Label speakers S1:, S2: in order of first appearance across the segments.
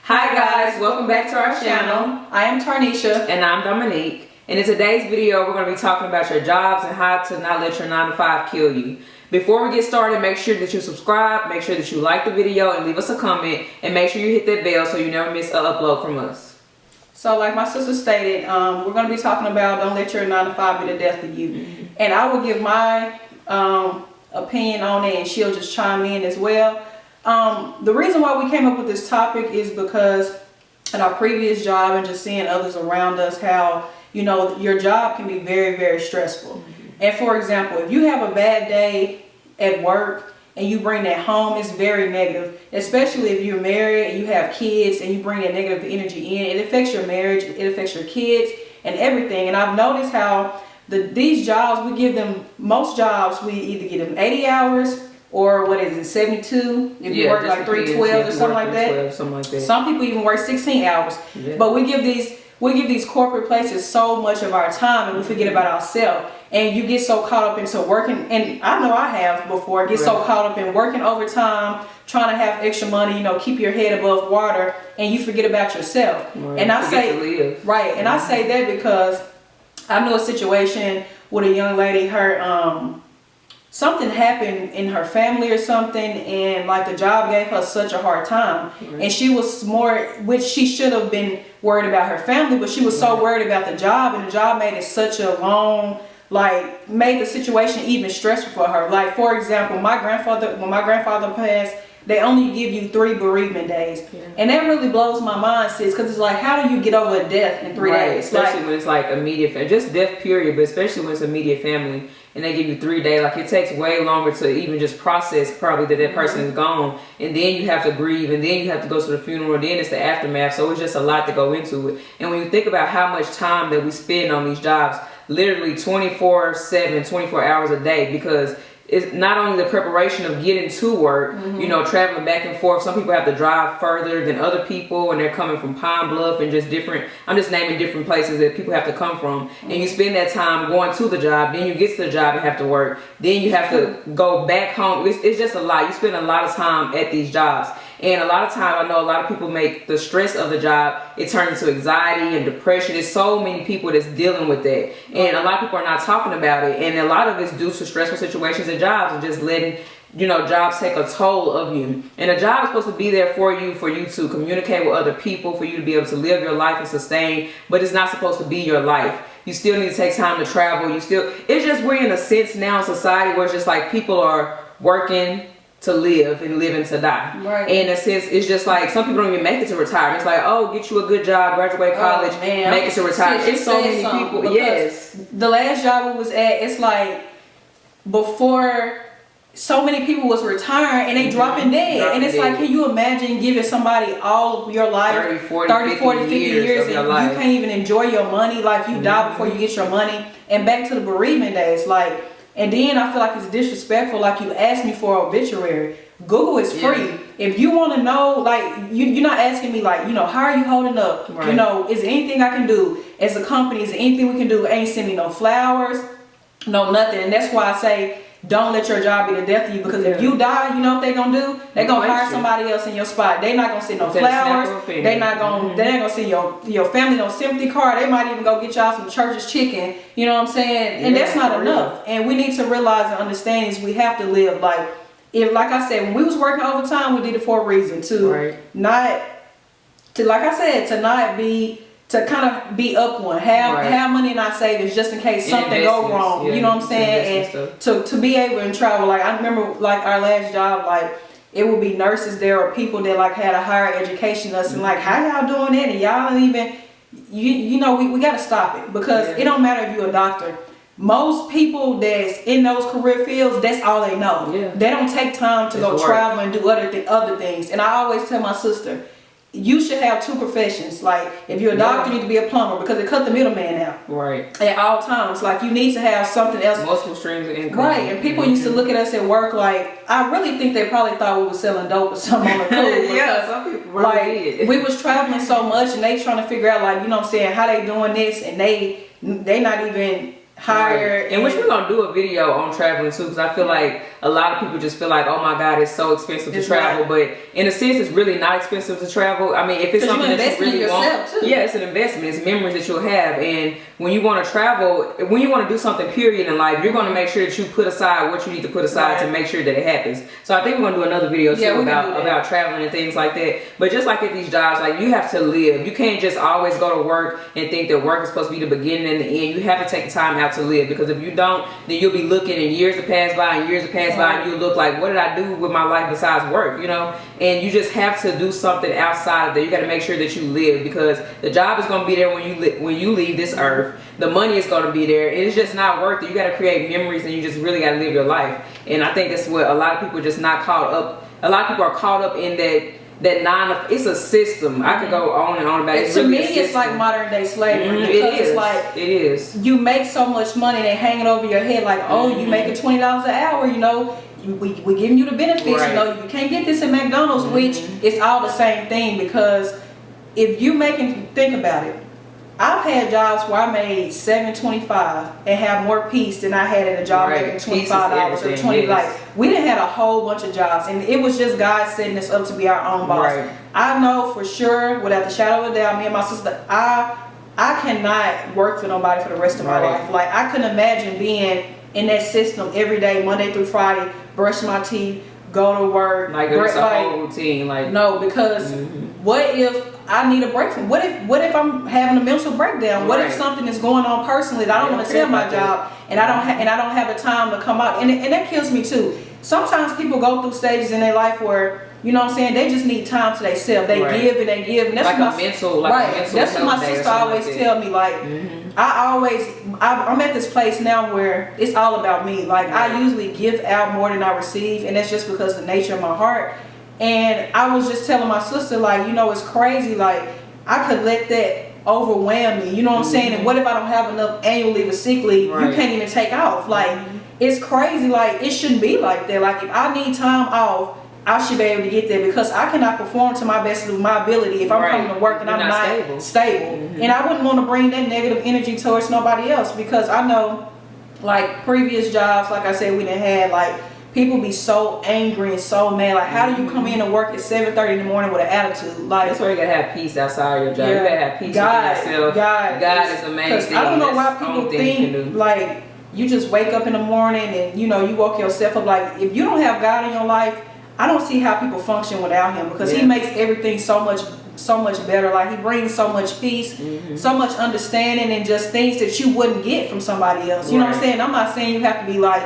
S1: Hi guys, welcome back to our channel.
S2: I am Tarnisha.
S1: And I'm Dominique. And in today's video, we're going to be talking about your jobs and how to not let your 9 to 5 kill you. Before we get started, make sure that you subscribe, make sure that you like the video and leave us a comment, and make sure you hit that bell so you never miss an upload from us.
S2: So like my sister stated, we're going to be talking about don't let your 9 to 5 be the death of you. And I will give my opinion on it and she'll just chime in as well. The reason why we came up with this topic is because in our previous job and just seeing others around us, how, you know, your job can be very, very stressful. And for example, if you have a bad day at work and you bring that home, it's very negative, especially if you're married and you have kids and you bring that negative energy in. It affects your marriage, it affects your kids and everything. And I've noticed how these jobs, we give them, most jobs, we either give them 80 hours or what is it, 72 if you work like 312 or something like that. Some people even work 16 hours. But we give these corporate places so much of our time and we forget about ourselves. And you get so caught up into working, and I know I have before, get so caught up in working overtime, trying to have extra money, you know, keep your head above water, and you forget about yourself. And I say, and I say that because I knew a situation with a young lady, her something happened in her family or something, and like the job gave her such a hard time. And she was more, which she should have been worried about her family, but she was so worried about the job, and the job made it such a long, like, made the situation even stressful for her. Like, for example, when my grandfather passed, they only give you 3 bereavement days. And that really blows my mind, sis, because it's like, how do you get over a death in 3 days?
S1: Especially when it's like immediate, just death period, but especially when it's immediate family and they give you 3 days. Like, it takes way longer to even just process probably that person is gone, and then you have to grieve, and then you have to go to the funeral, and then it's the aftermath. So it's just a lot to go into it. And when you think about how much time that we spend on these jobs, literally 24/7, 24 hours a day, because it's not only the preparation of getting to work, you know, traveling back and forth. Some people have to drive further than other people, and they're coming from Pine Bluff and just different, I'm just naming different places that people have to come from. And you spend that time going to the job, then you get to the job and have to work, then you have to go back home. It's just a lot. You spend a lot of time at these jobs. And a lot of time, I know a lot of people make the stress of the job, it turns into anxiety and depression. There's so many people that's dealing with that. And a lot of people are not talking about it. And a lot of it's due to stressful situations and jobs and just letting, you know, jobs take a toll of you. And a job is supposed to be there for you to communicate with other people, for you to be able to live your life and sustain. But it's not supposed to be your life. You still need to take time to travel. It's just, we're in a sense now in society where it's just like people are working to live and living to die. And in a sense, it's just like some people don't even make it to retirement. It's like, oh, get you a good job, graduate college, make it to retirement. It's so many people.
S2: The last job we was at, it's like before so many people was retiring and they dropping dead. And it's like, can you imagine giving somebody all of your life, 30, 40, 50 years and you can't even enjoy your money, like you die before you get your money. And back to the bereavement days, like, and then I feel like it's disrespectful, like you asked me for an obituary. Google is free. If you want to know, like, you're not asking me, like, you know, how are you holding up? You know, is there anything I can do as a company? Is there anything we can do? Ain't send me no flowers, no nothing. And that's why I say, don't let your job be the death of you, because if you die, you know what they're gonna do? They're gonna hire somebody else in your spot. They're not gonna send no flowers. They're not gonna send your family no sympathy card. They might even go get y'all some church's chicken. You know what I'm saying? And that's not enough. And we need to realize and understand is we have to live like I said, when we was working overtime, we did it for a reason to to kind of be up one, have money in our savings just in case something go wrong. You know what I'm saying? And to be able to travel. Like I remember, like our last job, like it would be nurses there or people that like had a higher education than us, and like, how y'all doing that? And y'all don't even, you know, we got to stop it, because it don't matter if you're a doctor. Most people that's in those career fields, that's all they know. They don't take time to go travel and do other things. And I always tell my sister, you should have 2 professions. Like if you're a doctor, you need to be a plumber, because it cut the middleman out. At all times. Like you need to have something else.
S1: Multiple streams of income.
S2: And people used to look at us at work like, I really think they probably thought we was selling dope or something on the cool.
S1: Some people really did.
S2: We was traveling so much and they trying to figure out, like, you know what I'm saying, how they doing this, and they not even hired.
S1: And which we're gonna do a video on traveling too, because I feel like a lot of people just feel like, oh my God, it's so expensive to
S2: It's
S1: travel.
S2: right.
S1: But in a sense, it's really not expensive to travel. I mean, if it's
S2: 'Cause
S1: something
S2: you
S1: that
S2: invest
S1: you
S2: in
S1: really
S2: yourself,
S1: want,
S2: too.
S1: yeah, it's an investment. It's memories that you'll have. And when you want to travel, when you want to do something period in life, you're going to make sure that you put aside what you need to put aside
S2: Right.
S1: to make sure that it happens. So I think we're going to do another video too
S2: Yeah, we can
S1: about
S2: do that.
S1: about traveling and things like that. But just like at these jobs, like you have to live. You can't just always go to work and think that work is supposed to be the beginning and the end. You have to take time out to live, because if you don't, then you'll be looking and years to pass by and years to pass by, and you'll look like, what did I do with my life besides work, you know? And you just have to do something outside of that. You got to make sure that you live, because the job is going to be there when you leave this earth. The money is going to be there. It's just not worth it. You got to create memories, and you just really got to live your life. And I think that's what a lot of people just not caught up. A lot of people are caught up in that it's a system. I could go on and on about it. It's
S2: To
S1: really
S2: me,
S1: a system.
S2: it's like modern day slavery, because
S1: It is.
S2: it's like
S1: It is.
S2: you make so much money, they hang it over your head like, oh, you making $20 an hour, you know, we giving you the benefits,
S1: Right.
S2: you know, you can't get this at McDonald's, which is all the same thing, because if you think about it, I've had jobs where I made $7.25 and have more peace than I had at a job
S1: Right.
S2: making
S1: Peace is
S2: $25 or
S1: everything,
S2: 20.
S1: yes.
S2: Like, we didn't have a whole bunch of jobs, and it was just God setting us up to be our own boss.
S1: Right.
S2: I know for sure, without the shadow of a doubt, me and my sister, I cannot work for nobody for the rest of my
S1: Right.
S2: life. Like, I couldn't imagine being in that system every day, Monday through Friday, brush my teeth, go to work.
S1: Like it's a whole routine. Like
S2: no, because what if I need a break from? What if I'm having a mental breakdown? What if
S1: Right.
S2: something is going on personally that I don't
S1: They
S2: want to
S1: don't
S2: tell
S1: care
S2: my
S1: about
S2: job, and I don't have the time to come out, and that kills me too. Sometimes people go through stages in their life where, you know what I'm saying, they just need time to themselves. They
S1: Right.
S2: give and they give, and that's
S1: Like
S2: what
S1: a
S2: my
S1: mental, like
S2: right.
S1: a mental
S2: That's what my
S1: health day or
S2: sister
S1: something
S2: always
S1: like that.
S2: tell me. Like, I'm at this place now where it's all about me. Like, I usually give out more than I receive, and that's just because of the nature of my heart. And I was just telling my sister, like, you know, it's crazy. Like, I could let that overwhelm me. You know what I'm saying? And what if I don't have enough annual leave or sick leave? You
S1: Right.
S2: can't even take off. Like, it's crazy. Like, it shouldn't be like that. Like, if I need time off, I should be able to get there, because I cannot perform to my best of my ability if I'm
S1: Right.
S2: coming to work and
S1: You're
S2: I'm
S1: not
S2: not
S1: stable.
S2: And I wouldn't want to bring that negative energy towards nobody else, because I know, like, previous jobs, like I said, we didn't have, like, people be so angry and so mad. Like, how do you come in and work at 7:30 in the morning with an attitude? Like,
S1: That's why you gotta have peace outside of your job. You
S2: yeah,
S1: gotta have peace within yourself. God is amazing.
S2: 'cause I don't know why
S1: That's the
S2: people
S1: only thing you can
S2: think
S1: do.
S2: like you just wake up in the morning and, you know, you woke yourself up. Like, if you don't have God in your life, I don't see how people function without Him, because He
S1: Yeah.
S2: makes everything so much better. Like, He brings so much peace, so much understanding, and just things that you wouldn't get from somebody else. You know what I'm
S1: Right.
S2: saying? I'm not saying you have to be like,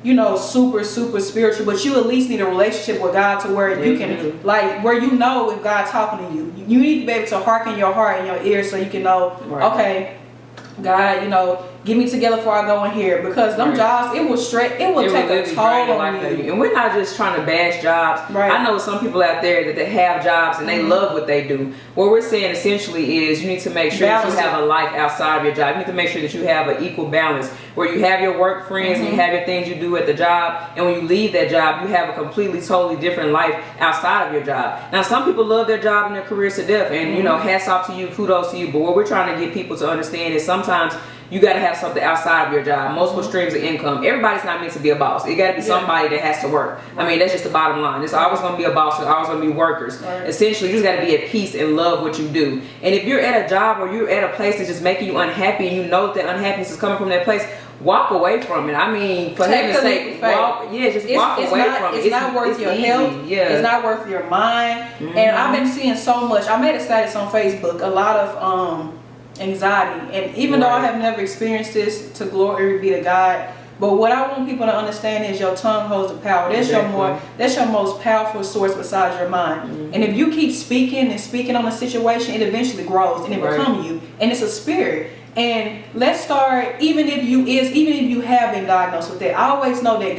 S2: you know, super spiritual, but you at least need a relationship with God to where you can,
S1: Mhm.
S2: like, where you know if God's talking to you. You need to be able to hearken your heart and your ears, so you can know,
S1: Right.
S2: okay, God, you know, get me together before I go in here, because them
S1: Right.
S2: jobs, it will take
S1: It will
S2: a
S1: literally
S2: toll
S1: drain the
S2: on
S1: life out of
S2: you.
S1: you. And we're not just trying to bash jobs.
S2: Right.
S1: I know some people out there that they have jobs and they love what they do. What we're saying essentially is you need to make sure that
S2: Balance
S1: you have a life outside of your job. You need to make sure that you have an equal balance where you have your work friends and you have your things you do at the job, and when you leave that job, you have a completely, totally different life outside of your job. Now, some people love their job and their careers to death, and you know, hats off to you, kudos to you. But what we're trying to get people to understand is sometimes you got to have something outside of your job, multiple streams of income. Everybody's not meant to be a boss. It got to be somebody that has to work. I mean, that's just the bottom line. It's always going to be a boss. There's always going to be workers.
S2: Right.
S1: Essentially, you just got to be at peace and love what you do. And if you're at a job or you're at a place that's just making you unhappy, and you know that unhappiness is coming from that place, walk away from it. I mean, for
S2: Take
S1: heaven's
S2: a leap
S1: sake,
S2: of faith.
S1: walk away from it.
S2: It's not worth your
S1: easy.
S2: health.
S1: Yeah.
S2: It's not worth your mind. And I've been seeing so much. I made a status on Facebook. A lot of anxiety, and even though I
S1: Right.
S2: have never experienced this, to glory be to God. But what I want people to understand is your tongue holds the power. That's your most powerful source besides your mind. And if you keep speaking and speaking on a situation, it eventually grows and it
S1: Right.
S2: becomes you. And it's a spirit. And let's start, even if you have been diagnosed with that, I always know that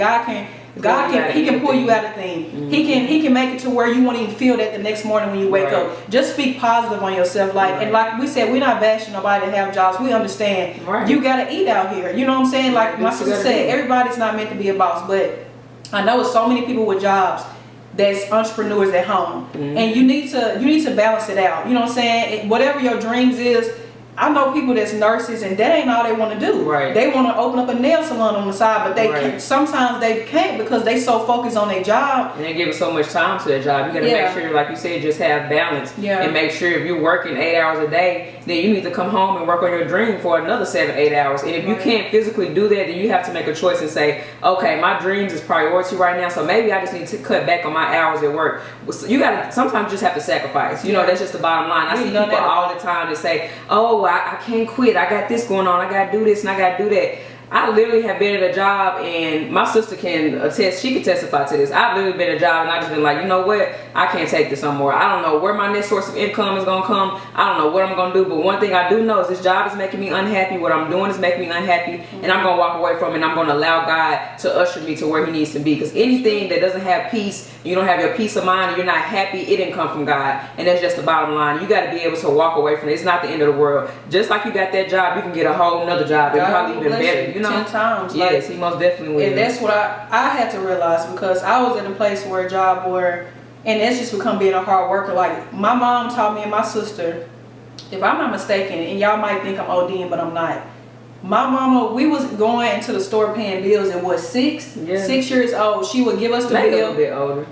S2: He can pull you out of things. He can make it to where you won't even feel that the next morning when you wake
S1: Right.
S2: up. Just speak positive on yourself. And like we said, we're not bashing nobody that have jobs. We understand.
S1: Right.
S2: You gotta eat out here. You know what I'm saying? Like my
S1: That's what you
S2: sister
S1: gotta
S2: said,
S1: do.
S2: everybody's not meant to be a boss, but I know it's so many people with jobs that's entrepreneurs at home. And you need to balance it out. You know what I'm saying? Whatever your dreams is, I know people that's nurses and that ain't all they want to do.
S1: Right.
S2: They want to open up a nail salon on the side, but they can't, sometimes they can't because they so focused on their job.
S1: And they give so much time to their job. You got to make sure, like you said, just have balance. And make sure if you're working 8 hours a day, then you need to come home and work on your dream for another 7-8 hours. And if you can't physically do that, then you have to make a choice and say, okay, my dreams is priority right now, so maybe I just need to cut back on my hours at work. You got to sometimes just have to sacrifice. You know, that's just the bottom line. I see people all the time that say, oh, I can't quit. I got this going on. I got to do this and I got to do that. I literally have been at a job, and my sister can attest, she can testify to this. I've literally been at a job and I just been like, you know what, I can't take this no more. I don't know where my next source of income is going to come. I don't know what I'm going to do, but one thing I do know is this job is making me unhappy. What I'm doing is making me unhappy, and I'm going to walk away from it, and I'm going to allow God to usher me to where he needs to be, because anything that doesn't have peace, you don't have your peace of mind, and you're not happy, it didn't come from God, and that's just the bottom line. You got to be able to walk away from it. It's not the end of the world. Just like you got that job, you can get a whole nother job that's probably even better, you know?
S2: 10 times.
S1: Yes, he most definitely will.
S2: And that's what I had to realize, because I was in a place where a job where, and that's just become being a hard worker. Like, my mom taught me and my sister, if I'm not mistaken, and y'all might think I'm ODing, but I'm not. My mama, we was going into the store paying bills and was 6 years old. She would give us the bill.
S1: A little bit older.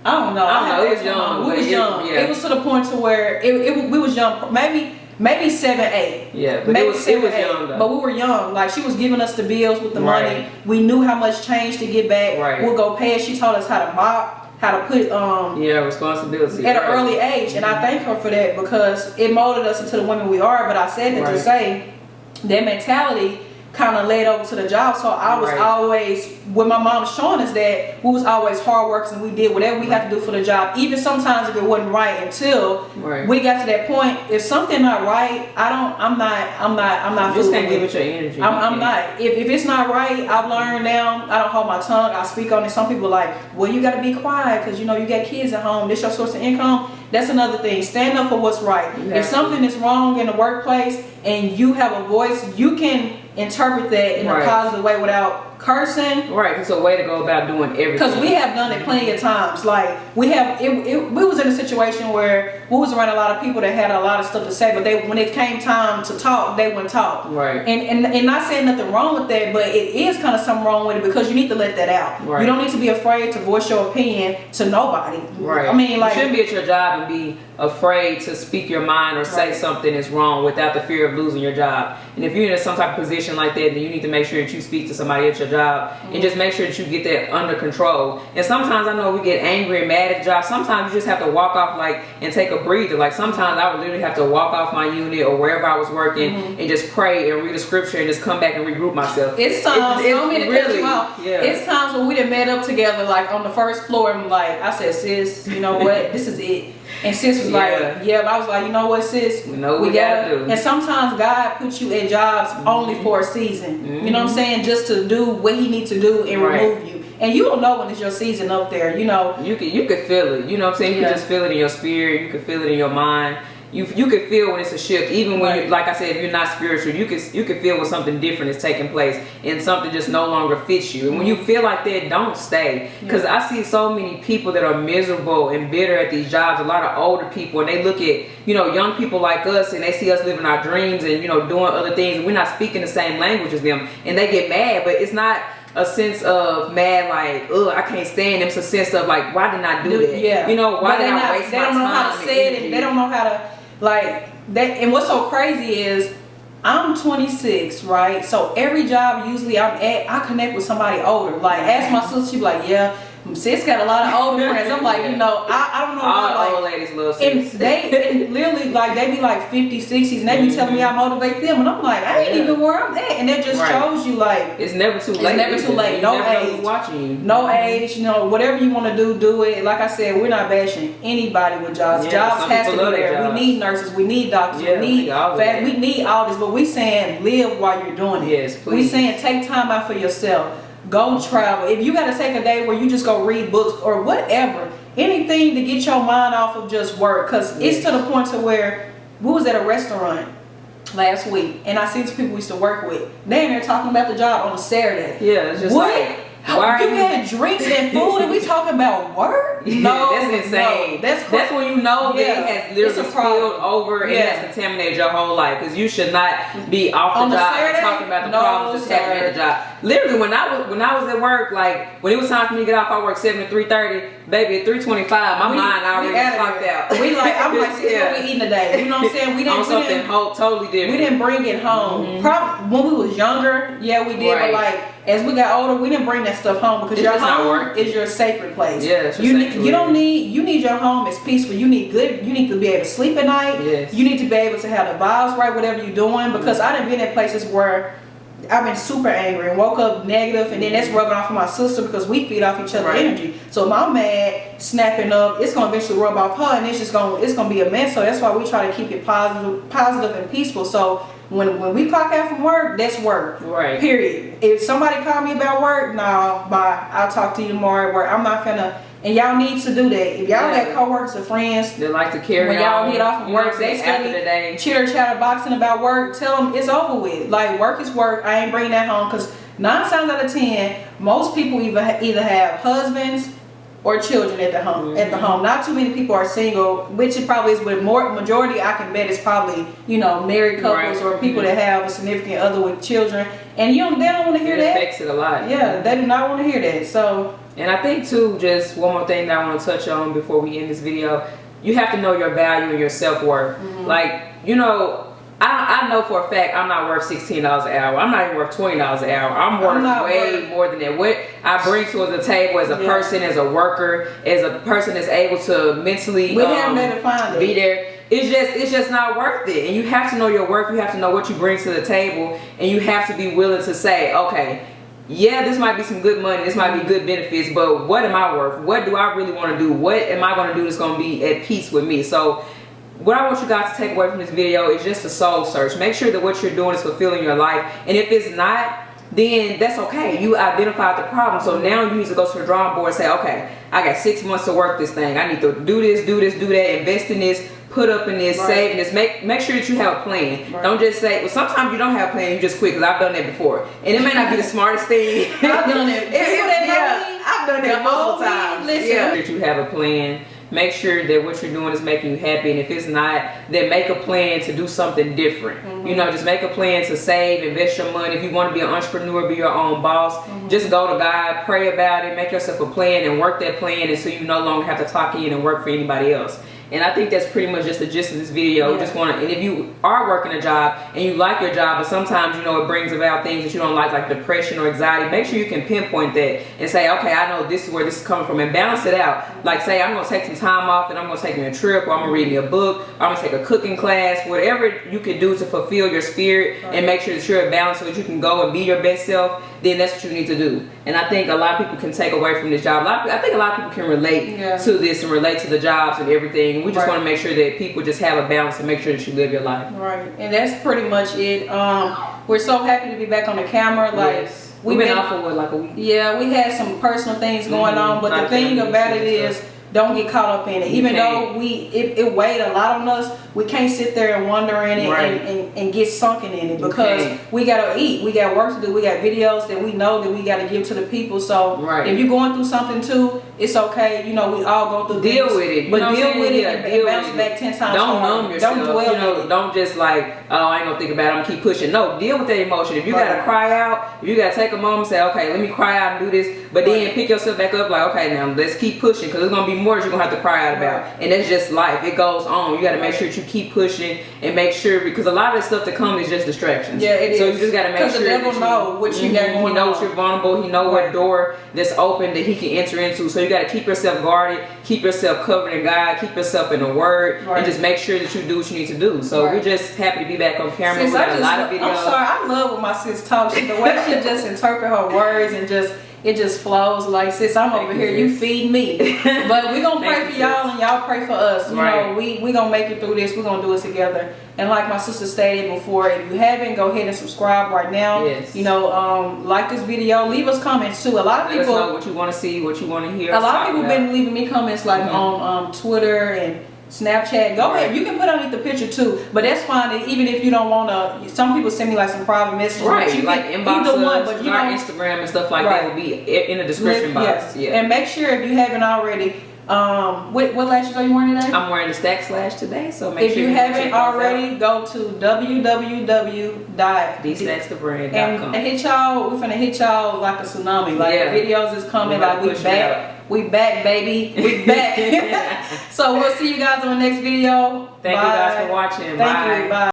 S2: I don't know.
S1: It was young.
S2: We was young. It was to the point to where we was young. Maybe 7, 8.
S1: Yeah, but maybe it was young though.
S2: But we were young. Like, she was giving us the bills with the money. We knew how much change to get back. We'll go pay it. She taught us how to mop, how to put
S1: responsibility
S2: at an early age, and I thank her for that, because it molded us into the women we are. But I said that to say that mentality kind of led over to the job. So I was always, when my mom was showing us that, we was always hard workers, and we did whatever we had to do for the job, even sometimes if it wasn't right, until we got to that point. If something not right, I'm not
S1: you just can't give it your energy.
S2: I'm not. If it's not right, I've learned now, I don't hold my tongue. I speak on it. Some people are like, well, you got to be quiet because you know you got kids at home. This your source of income. That's another thing. Stand up for what's right. If something is wrong in the workplace and you have a voice, you can interpret that in a positive way without cursing.
S1: It's a way to go about doing everything.
S2: Because we have done it plenty of times. Like, we was in a situation where we was around a lot of people that had a lot of stuff to say, but when it came time to talk, they wouldn't talk. And not saying nothing wrong with that, but it is kind of something wrong with it, because you need to let that out. You don't need to be afraid to voice your opinion to nobody. I mean, like,
S1: you shouldn't be at your job and be afraid to speak your mind or say something is wrong without the fear of losing your job. And if you're in some type of position like that, then you need to make sure that you speak to somebody at your job and just make sure that you get that under control. And sometimes I know we get angry and mad at jobs. Sometimes you just have to walk off and take a breather. Like, sometimes I would literally have to walk off my unit or wherever I was working and just pray and read a scripture and just come back and regroup myself.
S2: It's times, it's times when we done met up together, like on the first floor, and like, I said, sis, you know what, this is it. And sis was like, but I was like, you know what, sis, we gotta do. And sometimes God puts you in jobs only for a season. You know what I'm saying? Just to do what he needs to do and remove you. And you don't know when it's your season up there, you know. You could
S1: feel it. You know what I'm saying? You can just feel it in your spirit. You can feel it in your mind. You could feel when it's a shift, even when you, like I said, if you're not spiritual, you could feel when something different is taking place and something just no longer fits you. And when you feel like that, don't stay, because I see so many people that are miserable and bitter at these jobs. A lot of older people, and they look at young people like us, and they see us living our dreams and doing other things, and we're not speaking the same language as them, and they get mad. But it's not a sense of mad like, ugh, I can't stand them. It's a sense of like, why didn't I do that? Why did I waste my time? They don't know how to say it, and they don't know how to. Like that. And what's so crazy is I'm 26, right? So every job usually I'm at, I connect with somebody older. Like, ask my sister, she be like, yeah, sis got a lot of older friends. I'm like, I don't know why. All old ladies love sis.
S2: And they literally, like, they be like 50s, 60s, and they be telling me I motivate them, and I'm like, I ain't even where I'm at. And that just shows you, like,
S1: it's never too late.
S2: It's never too late. No age.
S1: Watching you.
S2: No age. Whatever you want to do it. Like I said, we're not bashing anybody with jobs. Jobs has to be there. We need nurses. We need doctors. We need we need all this. But we saying live while you're doing it.
S1: Yes, please.
S2: We saying take time out for yourself. Go travel. If you got to take a day where you just go read books or whatever, anything to get your mind off of just work. Because it's to the point to where we was at a restaurant last week, and I see some people we used to work with. They in there talking about the job on a Saturday.
S1: Yeah, it's just
S2: what?
S1: Like, Why
S2: You had drinks and food and we talking about work? No,
S1: that's insane.
S2: No, that's
S1: when you know that
S2: Yeah,
S1: it has
S2: it's a
S1: literally
S2: problem.
S1: spilled over and
S2: Yeah.
S1: has contaminated your whole life. Because you should not be off
S2: On
S1: the
S2: the
S1: job and
S2: Saturday?
S1: talking about the
S2: No,
S1: problems that's happening at the job. Literally, when I was at work, like when it was time for me to get off, I worked 7 to 3:30. Baby, at 3:25, my mind already clocked out.
S2: We like, I'm like, sis,
S1: Yeah.
S2: what we eating today? You know what I'm saying? We didn't,
S1: On something totally different.
S2: we didn't bring it home. Probably when we was younger, yeah, we did.
S1: Right.
S2: But like as we got older, we didn't bring that stuff home because
S1: It's
S2: your
S1: just not
S2: home
S1: working.
S2: is your sacred place.
S1: Yeah, it's your
S2: you
S1: sanctuary.
S2: need your home is peaceful. You need to be able to sleep at night.
S1: Yes.
S2: You need to be able to have the vibes right, whatever you're doing. Because I done been in places where I've been super angry and woke up negative, and then that's rubbing off on my sister because we feed off each other's
S1: Right.
S2: energy. So if I'm mad, snapping up, it's gonna eventually rub off her, and it's gonna be a mess. So that's why we try to keep it positive and peaceful. So when we clock out from work, that's work.
S1: Right.
S2: Period. If somebody call me about work, no, bye. I'll talk to you tomorrow at work. I'm not finna. And y'all need to do that. If y'all
S1: Yeah.
S2: got coworkers or friends,
S1: They like to carry
S2: when y'all
S1: on.
S2: get off from
S1: You know
S2: work,
S1: what I'm saying?
S2: they
S1: After
S2: study,
S1: the day.
S2: chitter chatter boxing about work, tell them it's over with. Like work is work. I ain't bringing that home because 9 times out of 10, most people either have husbands or children at the home. At the home, not too many people are single, which it probably is. But majority, I can bet, is probably married couples
S1: Right.
S2: or people that have a significant other with children. And they don't want to hear
S1: It
S2: that.
S1: affects it a lot.
S2: Yeah, they do not want to hear that. So
S1: And I think too, just one more thing that I want to touch on before we end this video, you have to know your value and your self-worth. Like, I know for a fact I'm not worth $16 an hour. I'm not even worth $20 an hour. I'm worth way more than that. What I bring to the table as a person, as a worker, as a person that's able to mentally
S2: we haven't been to find it.
S1: be there. It's just not worth it. And you have to know your worth. You have to know what you bring to the table, and you have to be willing to say, okay, yeah, this might be some good money, this might be good benefits, but what am I worth? What do I really want to do? What am I going to do that's going to be at peace with me? So what I want you guys to take away from this video is just a soul search. Make sure that what you're doing is fulfilling your life. And if it's not, then that's okay. You identified the problem. So now you need to go to the drawing board and say, okay, I got 6 months to work this thing. I need to do this, do that, invest in this, put up in this, save in this. Make sure that you have a plan.
S2: Right.
S1: Don't just say, well, sometimes you don't have a plan, you just quit, because I've done that before. And it may not be the smartest thing.
S2: I've done it.
S1: I've done that multiple times.
S2: Listen.
S1: Yeah. That you have a plan. Make sure that what you're doing is making you happy, and if it's not, then make a plan to do something different. Just make a plan to save, invest your money. If you want to be an entrepreneur, be your own boss, just go to God, pray about it, make yourself a plan and work that plan until you no longer have to clock in and work for anybody else. And I think that's pretty much just the gist of this video.
S2: Yeah.
S1: And if you are working a job and you like your job, but sometimes it brings about things that you don't like depression or anxiety, make sure you can pinpoint that and say, okay, I know this is where this is coming from, and balance it out. Like say, I'm going to take some time off and I'm going to take me a trip, or I'm going to read me a book, or I'm going to take a cooking class, whatever you can do to fulfill your spirit and make sure that you're at balance so that you can go and be your best self, then that's what you need to do. And I think a lot of people can take away from this job. I think a lot of people can relate to this and relate to the jobs and everything. We just want to make sure that people just have a balance and make sure that you live your life.
S2: Right, and that's pretty much it. We're so happy to be back on the camera.
S1: We've been off for like a week.
S2: Yeah, we had some personal things going on, but the thing about it is, don't get caught up in it. Even though it weighed a lot on us, we can't sit there and wonder in it and get sunken in it, because we gotta eat, we got work to do, we got videos that we know that we gotta give to the people. So if you're going through something too, it's okay. We all go through
S1: deal
S2: things,
S1: with it,
S2: but deal with it and bounce back 10 times.
S1: Don't numb yourself.
S2: Don't dwell in it.
S1: Don't just like, oh, I ain't gonna think about it, I'm gonna keep pushing. No, deal with that emotion. If you gotta cry out, if you gotta take a moment, say, okay, let me cry out and do this, but then pick yourself back up, like, okay, now let's keep pushing, because there's gonna be more that you're gonna have to cry out about, and that's just life. It goes on. You gotta make sure that you keep pushing and make sure, because a lot of the stuff that comes is just distractions.
S2: Yeah, it is.
S1: So you just gotta make sure
S2: the devil know what you got going on.
S1: He knows you're vulnerable. He knows what door that's open that he can enter into. So you gotta keep yourself guarded, keep yourself covered in God, keep yourself in the Word, and just make sure that you do what you need to do. So we're just happy to be back on camera.
S2: Sis,
S1: we got a lot of videos.
S2: I'm sorry, I love when my sis talks. The way she just interpret her words and it just flows. Like, sis, I'm over here, you feed me. But we're gonna pray for y'all and y'all pray for us. You know, we gonna make it through this. We're gonna do it together. And like my sister stated before, if you haven't, go ahead and subscribe right now.
S1: Yes.
S2: Like this video, leave us comments too. A lot of people
S1: let us know what you want to see, what you want to hear.
S2: A lot of people been leaving me comments like on Twitter and Snapchat. Go ahead. You can put underneath the picture too, but that's fine. Even if you don't want to, some people send me like some private messages.
S1: Right,
S2: but you
S1: like
S2: can,
S1: inbox
S2: either one,
S1: us,
S2: but you
S1: our
S2: know,
S1: Instagram and stuff like
S2: right.
S1: that will be in the description box.
S2: Yes.
S1: Yeah.
S2: And make sure if you haven't already, what lashes are you wearing today?
S1: I'm wearing the Stack Slash today, so make
S2: If
S1: sure
S2: you haven't
S1: check those out.
S2: already, go to
S1: DStacksTheBrand.com.
S2: and hit y'all. We're finna hit y'all like a tsunami. Like
S1: Yeah.
S2: videos is coming.
S1: We're
S2: Like we
S1: pushing it
S2: back. We back, baby. We back. So we'll see you guys on the next video.
S1: Thank you guys for watching.
S2: Thank
S1: Bye.
S2: you. Bye.